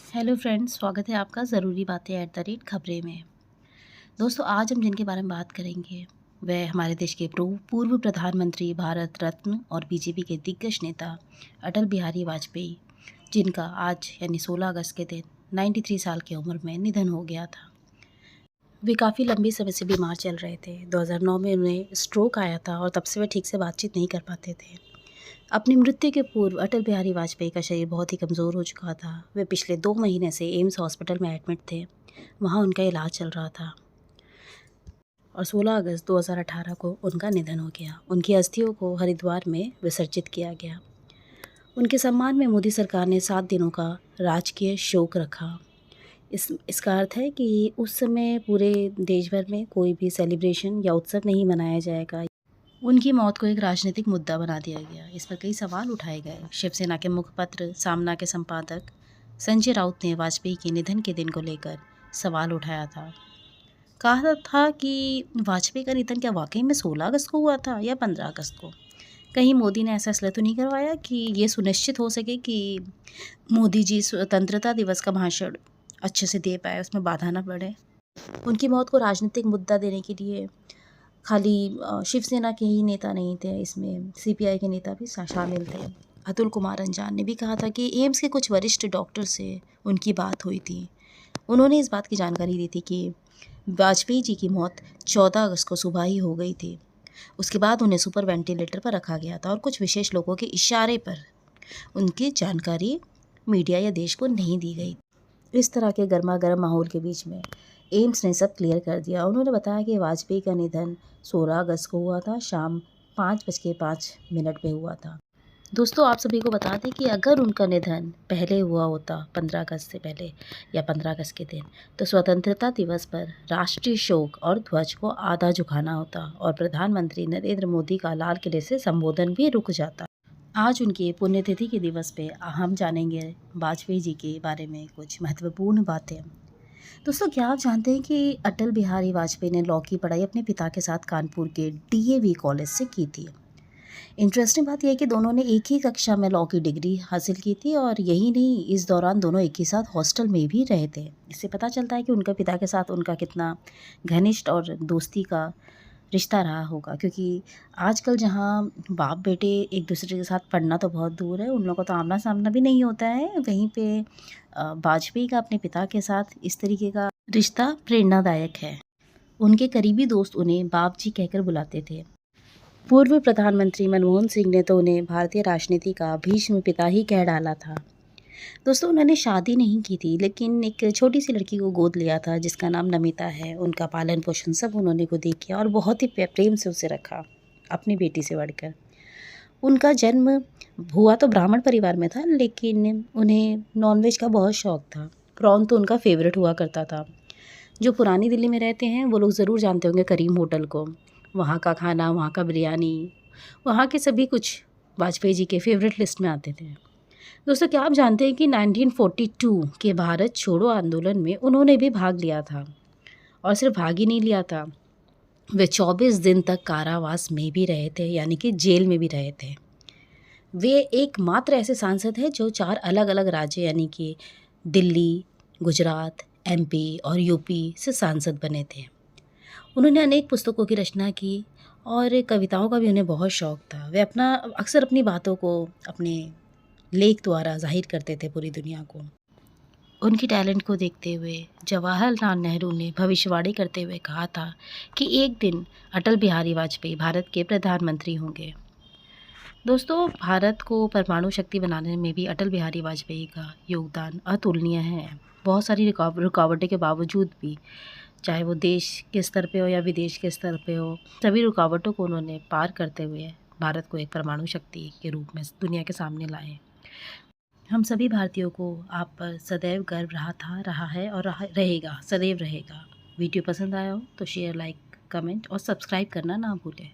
Hello friends, स्वागत है आपका ज़रूरी बातें @खबरें में। दोस्तों, आज हम जिनके बारे में बात करेंगे वह हमारे देश के पूर्व प्रधानमंत्री, भारत रत्न और बीजेपी के दिग्गज नेता अटल बिहारी वाजपेयी, जिनका आज यानी 16 अगस्त के दिन 93 साल की उम्र में निधन हो गया था। वे काफ़ी लंबी समय से बीमार चल रहे थे। 2009 में उन्हें स्ट्रोक आया था और तब से वे ठीक से बातचीत नहीं कर पाते थे। अपनी मृत्यु के पूर्व अटल बिहारी वाजपेयी का शरीर बहुत ही कमज़ोर हो चुका था। वे पिछले 2 महीने से एम्स हॉस्पिटल में एडमिट थे। वहाँ उनका इलाज चल रहा था और 16 अगस्त 2018 को उनका निधन हो गया। उनकी अस्थियों को हरिद्वार में विसर्जित किया गया। उनके सम्मान में मोदी सरकार ने 7 दिनों का राजकीय शोक रखा। इसका अर्थ है कि उस समय पूरे देश भर में कोई भी सेलिब्रेशन या उत्सव नहीं मनाया जाएगा। उनकी मौत को एक राजनीतिक मुद्दा बना दिया गया। इस पर कई सवाल उठाए गए। शिवसेना के मुखपत्र सामना के संपादक संजय राउत ने वाजपेयी के निधन के दिन को लेकर सवाल उठाया था। कहा था कि वाजपेयी का निधन क्या वाकई में 16 अगस्त को हुआ था या 15 अगस्त को? कहीं मोदी ने ऐसा इसलिए तो नहीं करवाया कि ये सुनिश्चित हो सके कि मोदी जी स्वतंत्रता दिवस का भाषण अच्छे से दे पाए, उसमें बाधा ना पड़े। उनकी मौत को राजनीतिक मुद्दा देने के लिए खाली शिवसेना के ही नेता नहीं थे, इसमें सीपीआई के नेता भी शामिल थे। अतुल कुमार अंजान ने भी कहा था कि एम्स के कुछ वरिष्ठ डॉक्टर से उनकी बात हुई थी। उन्होंने इस बात की जानकारी दी थी कि वाजपेयी जी की मौत 14 अगस्त को सुबह ही हो गई थी। उसके बाद उन्हें सुपर वेंटिलेटर पर रखा गया था और कुछ विशेष लोगों के इशारे पर उनकी जानकारी मीडिया या देश को नहीं दी गई। इस तरह के गर्मा-गर्म माहौल के बीच में एम्स ने सब क्लियर कर दिया। उन्होंने बताया कि वाजपेयी का निधन 16 अगस्त को हुआ था, शाम 5:05 पे हुआ था। दोस्तों, आप सभी को बता दें कि अगर उनका निधन पहले हुआ होता, 15 अगस्त से पहले या 15 अगस्त के दिन, तो स्वतंत्रता दिवस पर राष्ट्रीय शोक और ध्वज को आधा झुकाना होता और प्रधानमंत्री नरेंद्र मोदी का लाल किले से संबोधन भी रुक जाता। आज उनकी पुण्यतिथि के दिवस पे हम जानेंगे वाजपेयी जी के बारे में कुछ महत्वपूर्ण बातें। दोस्तों, क्या आप जानते हैं कि अटल बिहारी वाजपेयी ने लॉ की पढ़ाई अपने पिता के साथ कानपुर के डीएवी कॉलेज से की थी। इंटरेस्टिंग बात यह है कि दोनों ने एक ही कक्षा में लॉ की डिग्री हासिल की थी और यही नहीं, इस दौरान दोनों एक ही साथ हॉस्टल में भी रहे थे। इससे पता चलता है कि उनका पिता के साथ उनका कितना घनिष्ठ और दोस्ती का रिश्ता रहा होगा, क्योंकि आजकल जहाँ बाप बेटे एक दूसरे के साथ पढ़ना तो बहुत दूर है, उन लोगों का तो आमना सामना भी नहीं होता है। वहीं पे वाजपेयी का अपने पिता के साथ इस तरीके का रिश्ता प्रेरणादायक है। उनके करीबी दोस्त उन्हें बाप जी कहकर बुलाते थे। पूर्व प्रधानमंत्री मनमोहन सिंह ने तो उन्हें भारतीय राजनीति का भीष्म पिता ही कह डाला था। दोस्तों, उन्होंने शादी नहीं की थी, लेकिन एक छोटी सी लड़की को गोद लिया था जिसका नाम नमिता है। उनका पालन पोषण सब उन्होंने खुद ही किया और बहुत ही प्रेम से उसे रखा, अपनी बेटी से बढ़कर। उनका जन्म हुआ तो ब्राह्मण परिवार में था, लेकिन उन्हें नॉनवेज का बहुत शौक था। प्रॉन तो उनका फेवरेट हुआ करता था। जो पुरानी दिल्ली में रहते हैं वो लोग ज़रूर जानते होंगे करीम होटल को। वहाँ का खाना, वहाँ का बिरयानी, वहाँ के सभी कुछ वाजपेयी जी के फेवरेट लिस्ट में आते थे। दोस्तों, क्या आप जानते हैं कि 1942 के भारत छोड़ो आंदोलन में उन्होंने भी भाग लिया था और सिर्फ भाग ही नहीं लिया था, वे 24 दिन तक कारावास में भी रहे थे, यानी कि जेल में भी रहे थे। वे एकमात्र ऐसे सांसद हैं जो 4 अलग-अलग राज्य यानी कि दिल्ली, गुजरात, एमपी और यूपी से सांसद बने थे। उन्होंने अनेक पुस्तकों की रचना की और कविताओं का भी उन्हें बहुत शौक था। वे अक्सर अपनी बातों को अपने लेख द्वारा ज़ाहिर करते थे पूरी दुनिया को। उनकी टैलेंट को देखते हुए जवाहरलाल नेहरू ने भविष्यवाणी करते हुए कहा था कि एक दिन अटल बिहारी वाजपेयी भारत के प्रधानमंत्री होंगे। दोस्तों, भारत को परमाणु शक्ति बनाने में भी अटल बिहारी वाजपेयी का योगदान अतुलनीय है। बहुत सारी रुकावटों के बावजूद भी, चाहे वो देश के स्तर पे हो या विदेश के स्तर पे हो, सभी रुकावटों को उन्होंने पार करते हुए भारत को एक परमाणु शक्ति के रूप में दुनिया के सामने लाए। हम सभी भारतीयों को आप पर सदैव गर्व रहा है और रहेगा, सदैव रहेगा। वीडियो पसंद आया हो तो शेयर, लाइक, कमेंट और सब्सक्राइब करना ना भूलें।